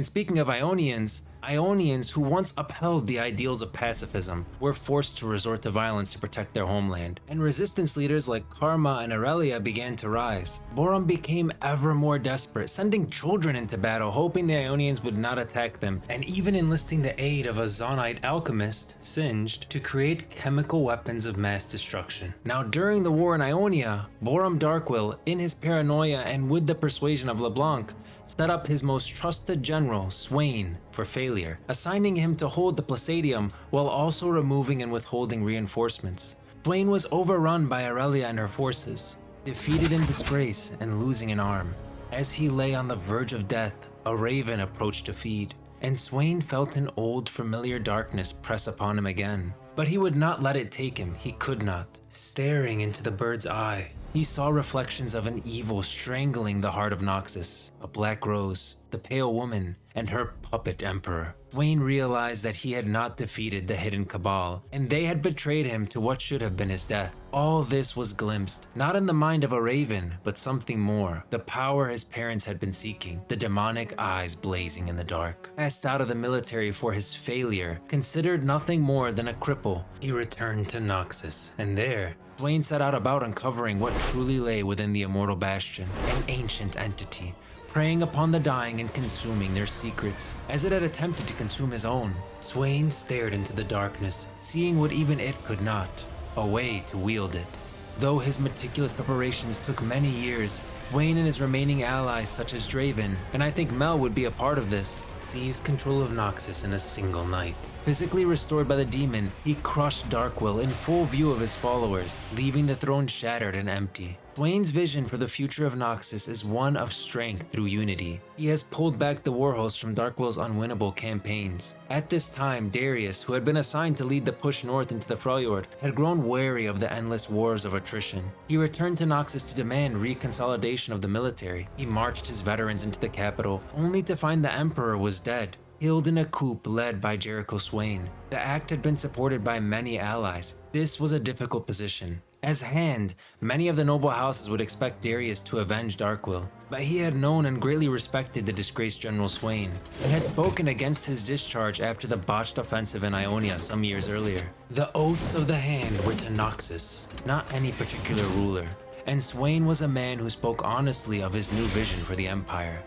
And speaking of Ionians who once upheld the ideals of pacifism were forced to resort to violence to protect their homeland, and resistance leaders like Karma and Aurelia began to rise. Borum became ever more desperate, sending children into battle hoping the Ionians would not attack them, and even enlisting the aid of a Zonite alchemist, Singed, to create chemical weapons of mass destruction. Now during the war in Ionia, Borum Darkwill, in his paranoia and with the persuasion of LeBlanc, set up his most trusted general, Swain, for failure, assigning him to hold the Placedium while also removing and withholding reinforcements. Swain was overrun by Aurelia and her forces, defeated in disgrace and losing an arm. As he lay on the verge of death, a raven approached to feed, and Swain felt an old familiar darkness press upon him again. But he would not let it take him, he could not. Staring into the bird's eye, he saw reflections of an evil strangling the heart of Noxus, a black rose, the pale woman, and her puppet emperor. Swain realized that he had not defeated the hidden cabal, and they had betrayed him to what should have been his death. All this was glimpsed, not in the mind of a raven, but something more. The power his parents had been seeking, the demonic eyes blazing in the dark. Cast out of the military for his failure, considered nothing more than a cripple, he returned to Noxus, and there, Swain set out about uncovering what truly lay within the Immortal Bastion, an ancient entity, preying upon the dying and consuming their secrets, as it had attempted to consume his own. Swain stared into the darkness, seeing what even it could not, a way to wield it. Though his meticulous preparations took many years, Swain and his remaining allies such as Draven, and I think Mel would be a part of this, seized control of Noxus in a single night. Physically restored by the demon, he crushed Darkwill in full view of his followers, leaving the throne shattered and empty. Swain's vision for the future of Noxus is one of strength through unity. He has pulled back the warhost from Darkwill's unwinnable campaigns. At this time, Darius, who had been assigned to lead the push north into the Freljord, had grown wary of the endless wars of attrition. He returned to Noxus to demand reconsolidation of the military. He marched his veterans into the capital, only to find the Emperor was dead, killed in a coup led by Jericho Swain. The act had been supported by many allies. This was a difficult position. As Hand, many of the noble houses would expect Darius to avenge Darkwill, but he had known and greatly respected the disgraced General Swain, and had spoken against his discharge after the botched offensive in Ionia some years earlier. The oaths of the Hand were to Noxus, not any particular ruler, and Swain was a man who spoke honestly of his new vision for the Empire.